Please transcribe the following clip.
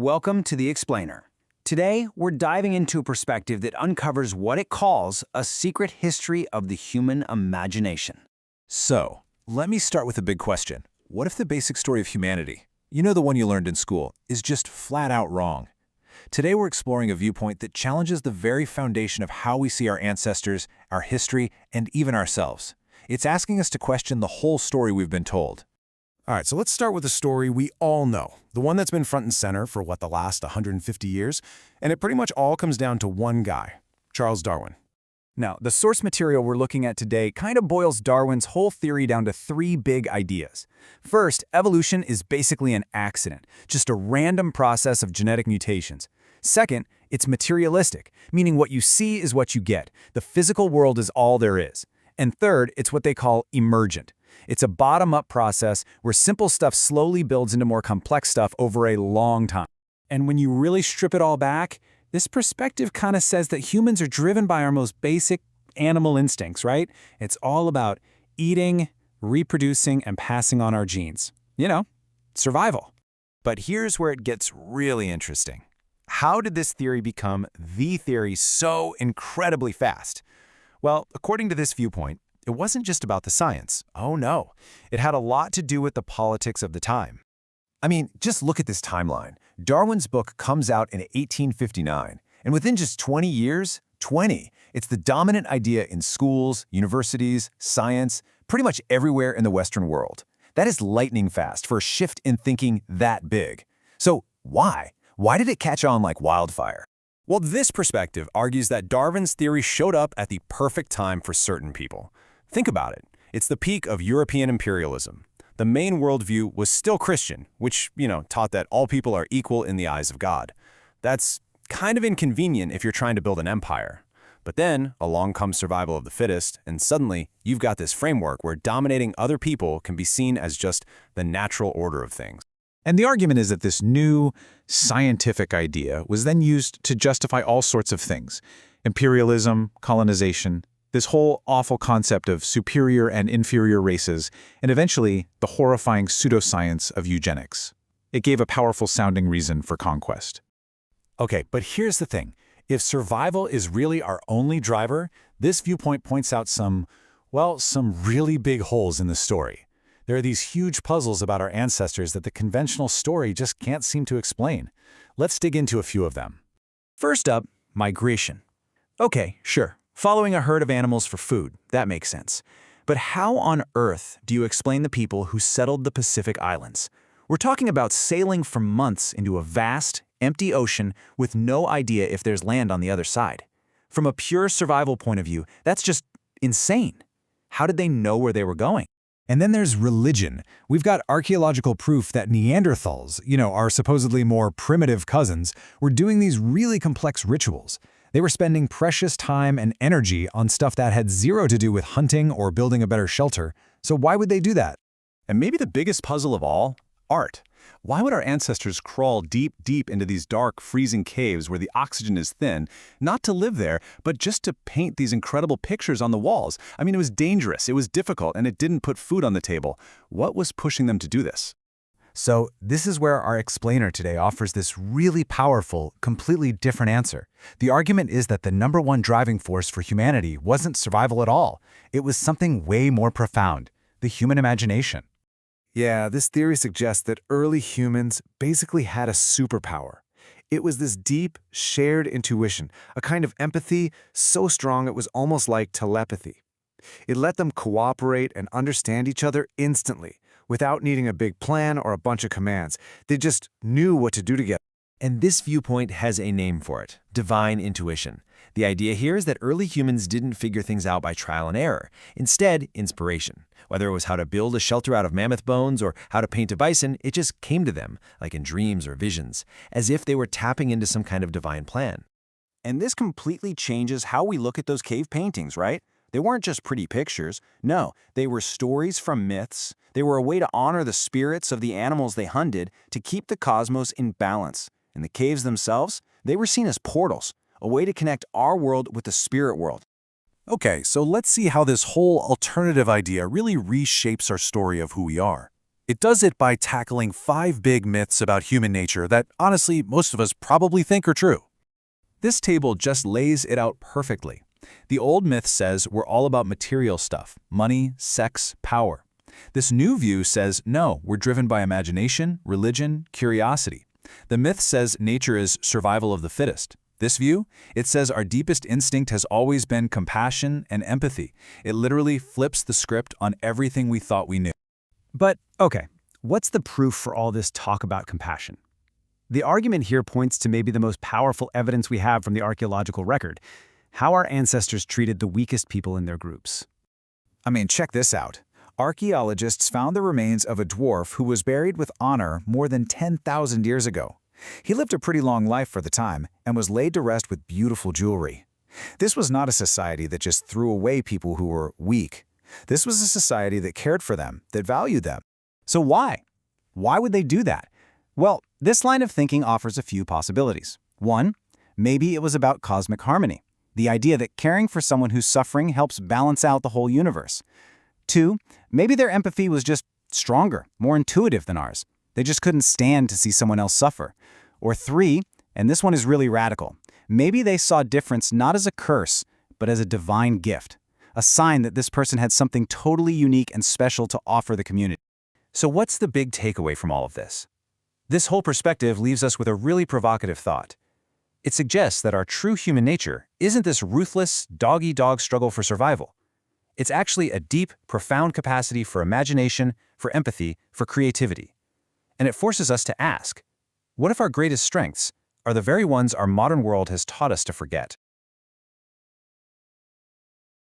Welcome to The Explainer. Today, we're diving into a perspective that uncovers what it calls a secret history of the human imagination. So, let me start with a big question. What if the basic story of humanity, you know the one you learned in school, is just flat out wrong? Today we're exploring a viewpoint that challenges the very foundation of how we see our ancestors, our history, and even ourselves. It's asking us to question the whole story we've been told. All right, so let's start with a story we all know, the one that's been front and center for, the last 150 years, and it pretty much all comes down to one guy, Charles Darwin. Now, the source material we're looking at today kind of boils Darwin's whole theory down to three big ideas. First, evolution is basically an accident, just a random process of genetic mutations. Second, it's materialistic, meaning what you see is what you get. The physical world is all there is. And third, it's what they call emergent. It's a bottom-up process where simple stuff slowly builds into more complex stuff over a long time. And when you really strip it all back, this perspective kind of says that humans are driven by our most basic animal instincts, right? It's all about eating, reproducing, and passing on our genes. You know, survival. But here's where it gets really interesting. How did this theory become the theory so incredibly fast? Well, according to this viewpoint, it wasn't just about the science. Oh no, it had a lot to do with the politics of the time. I mean, just look at this timeline. Darwin's book comes out in 1859, and within just 20 years, it's the dominant idea in schools, universities, science, pretty much everywhere in the Western world. That is lightning fast for a shift in thinking that big. So why? Why did it catch on like wildfire? Well, this perspective argues that Darwin's theory showed up at the perfect time for certain people. Think about it. It's the peak of European imperialism. The main worldview was still Christian, which, taught that all people are equal in the eyes of God. That's kind of inconvenient if you're trying to build an empire. But then, along comes survival of the fittest, and suddenly, you've got this framework where dominating other people can be seen as just the natural order of things. And the argument is that this new scientific idea was then used to justify all sorts of things: imperialism, colonization, this whole awful concept of superior and inferior races, and eventually the horrifying pseudoscience of eugenics. It gave a powerful-sounding reason for conquest. Okay, but here's the thing. If survival is really our only driver, this viewpoint points out some really big holes in the story. There are these huge puzzles about our ancestors that the conventional story just can't seem to explain. Let's dig into a few of them. First up, migration. Okay, sure. Following a herd of animals for food, that makes sense. But how on earth do you explain the people who settled the Pacific Islands? We're talking about sailing for months into a vast, empty ocean with no idea if there's land on the other side. From a pure survival point of view, that's just insane. How did they know where they were going? And then there's religion. We've got archaeological proof that Neanderthals, our supposedly more primitive cousins, were doing these really complex rituals. They were spending precious time and energy on stuff that had zero to do with hunting or building a better shelter. So why would they do that? And maybe the biggest puzzle of all, art. Why would our ancestors crawl deep, deep into these dark, freezing caves where the oxygen is thin, not to live there, but just to paint these incredible pictures on the walls? I mean, it was dangerous, it was difficult, and it didn't put food on the table. What was pushing them to do this? So this is where our explainer today offers this really powerful, completely different answer. The argument is that the number one driving force for humanity wasn't survival at all. It was something way more profound: the human imagination. Yeah, this theory suggests that early humans basically had a superpower. It was this deep, shared intuition, a kind of empathy so strong it was almost like telepathy. It let them cooperate and understand each other instantly, without needing a big plan or a bunch of commands. They just knew what to do together. And this viewpoint has a name for it: divine intuition. The idea here is that early humans didn't figure things out by trial and error. Instead, inspiration. Whether it was how to build a shelter out of mammoth bones or how to paint a bison, it just came to them, like in dreams or visions, as if they were tapping into some kind of divine plan. And this completely changes how we look at those cave paintings, right? They weren't just pretty pictures. No, they were stories from myths. They were a way to honor the spirits of the animals they hunted to keep the cosmos in balance. And the caves themselves, they were seen as portals, a way to connect our world with the spirit world. Okay, so let's see how this whole alternative idea really reshapes our story of who we are. It does it by tackling 5 big myths about human nature that, honestly, most of us probably think are true. This table just lays it out perfectly. The old myth says we're all about material stuff, money, sex, power. This new view says, no, we're driven by imagination, religion, curiosity. The myth says nature is survival of the fittest. This view, it says our deepest instinct has always been compassion and empathy. It literally flips the script on everything we thought we knew. But, okay, what's the proof for all this talk about compassion? The argument here points to maybe the most powerful evidence we have from the archaeological record, how our ancestors treated the weakest people in their groups. I mean, check this out. Archaeologists found the remains of a dwarf who was buried with honor more than 10,000 years ago. He lived a pretty long life for the time and was laid to rest with beautiful jewelry. This was not a society that just threw away people who were weak. This was a society that cared for them, that valued them. So why? Why would they do that? Well, this line of thinking offers a few possibilities. One, maybe it was about cosmic harmony, the idea that caring for someone who's suffering helps balance out the whole universe. Two, maybe their empathy was just stronger, more intuitive than ours. They just couldn't stand to see someone else suffer. Or three, and this one is really radical, maybe they saw difference not as a curse, but as a divine gift, a sign that this person had something totally unique and special to offer the community. So what's the big takeaway from all of this? This whole perspective leaves us with a really provocative thought. It suggests that our true human nature isn't this ruthless, dog-eat-dog struggle for survival. It's actually a deep, profound capacity for imagination, for empathy, for creativity. And it forces us to ask, what if our greatest strengths are the very ones our modern world has taught us to forget?